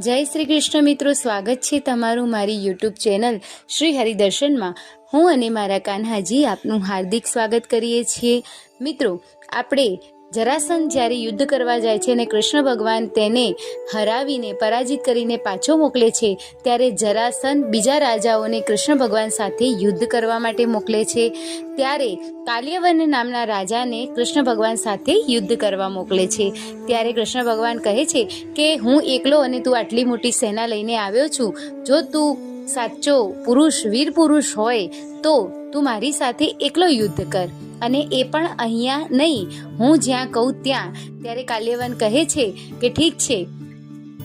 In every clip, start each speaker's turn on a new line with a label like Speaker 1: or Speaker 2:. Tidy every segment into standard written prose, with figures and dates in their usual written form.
Speaker 1: जय श्री कृष्ण मित्रों, स्वागत है तमारू मारी यूट्यूब चेनल श्री हरिदर्शन में। हूँ अने मारा कान्हाजी आपनु हार्दिक स्वागत करीए छीए। मित्रों, आपणे જરાસંધ જ્યારે યુદ્ધ કરવા જાય છે અને કૃષ્ણ ભગવાન તેને હરાવીને પરાજિત કરીને પાછો મોકલે છે, ત્યારે જરાસંધ બીજા રાજાઓને કૃષ્ણ ભગવાન સાથે યુદ્ધ કરવા માટે મોકલે છે। ત્યારે કાલ્યવન નામના રાજાને કૃષ્ણ ભગવાન સાથે યુદ્ધ કરવા મોકલે છે। ત્યારે કૃષ્ણ ભગવાન કહે છે કે હું એકલો અને તું આટલી મોટી સેના લઈને આવ્યો છું, જો તું સાચો પુરુષ વીર પુરુષ હોય તો તું મારી સાથે એકલો યુદ્ધ કર, અને એ પણ અહીંયા નહીં, હું જ્યાં કહું ત્યાં। ત્યારે કાલ્યવન કહે છે કે ઠીક છે।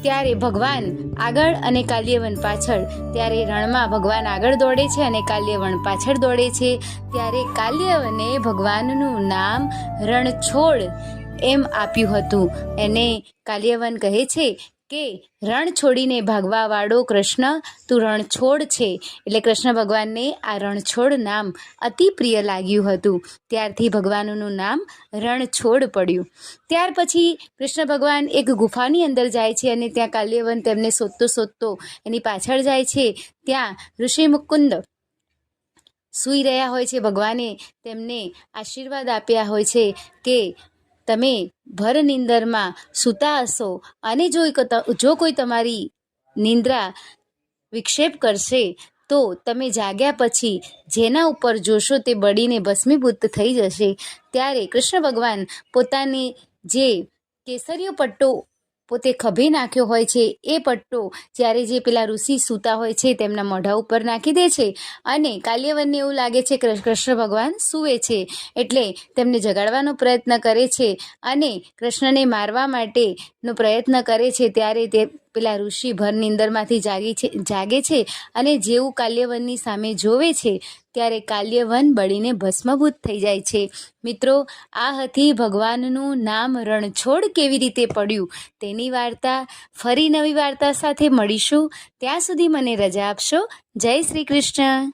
Speaker 1: ત્યારે ભગવાન આગળ અને કાલ્યવન પાછળ। ત્યારે રણમાં ભગવાન આગળ દોડે છે અને કાલ્યવન પાછળ દોડે છે। ત્યારે કાલ્યવને ભગવાનનું નામ રણછોડ એમ આપ્યું હતું। એને કાલ્યવન કહે છે કે રણ છોડીને ભાગવા વાળો કૃષ્ણ તું રણછોડ છે, એટલે કૃષ્ણ ભગવાનને આ રણછોડ નામ અતિ પ્રિય લાગ્યું હતું। ત્યારથી ભગવાનનું નામ રણછોડ પડ્યું। ત્યાર પછી કૃષ્ણ ભગવાન એક ગુફાની અંદર જાય છે અને ત્યાં કાલ્યવન તેમને શોધતો એની પાછળ જાય છે। ત્યાં ઋષિ મુકુંદ સૂઈ રહ્યા હોય છે। ભગવાને તેમને આશીર્વાદ આપ્યા હોય છે કે તમે ભર નિંદરમાં સૂતા હશો અને જો કોઈ તમારી નિંદ્રા વિક્ષેપ કરશે તો તમે જાગ્યા પછી જેના ઉપર જોશો તે બળીને ભસ્મીભૂત થઈ જશે। ત્યારે કૃષ્ણ ભગવાન પોતાની જે કેસરીયો પટ્ટો પોતે ખભે નાખ્યો હોય છે એ પટ્ટો જ્યારે જે પેલા ઋષિ સૂતા હોય છે તેમના મોઢા ઉપર નાખી દે છે, અને કાલ્યવનને એવું લાગે છે કે કૃષ્ણ ભગવાન સૂવે છે, એટલે તેમને જગાડવાનો પ્રયત્ન કરે છે અને કૃષ્ણને મારવા માટેનો પ્રયત્ન કરે છે। ત્યારે તે પેલા ઋષિ ભર નિંદરમાંથી જાગે છે અને જેવું કાલ્યવનની સામે જોવે છે ત્યારે કાલ્યવન બળીને ભસ્મભૂત થઈ જાય છે। મિત્રો, આ હતી ભગવાનનું નામ રણછોડ કેવી રીતે પડ્યું તેની વાર્તા। ફરી નવી વાર્તા સાથે મળીશું, ત્યાં સુધી મને રજા આપશો। જય શ્રી કૃષ્ણ।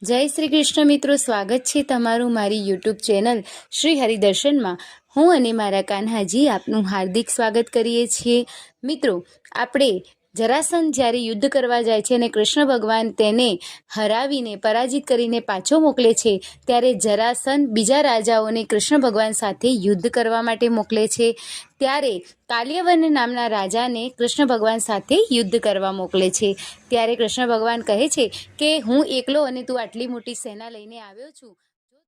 Speaker 1: જય શ્રી કૃષ્ણ મિત્રો, સ્વાગત છે તમારું મારી યુટ્યુબ ચેનલ શ્રી હરિદર્શનમાં। હું અને મારા કાન્હાજી આપનું હાર્દિક સ્વાગત કરીએ છીએ। મિત્રો, આપણે જરાસંધ જ્યારે યુદ્ધ કરવા જાય છે અને કૃષ્ણ ભગવાન તેને હરાવીને પરાજિત કરીને પાછો મોકલે છે, ત્યારે જરાસંધ બીજા રાજાઓને કૃષ્ણ ભગવાન સાથે યુદ્ધ કરવા માટે મોકલે છે। ત્યારે કાલ્યવન નામના રાજાને કૃષ્ણ ભગવાન સાથે યુદ્ધ કરવા મોકલે છે। ત્યારે કૃષ્ણ ભગવાન કહે છે કે હું એકલો અને તું આટલી મોટી સેના લઈને આવ્યો છું,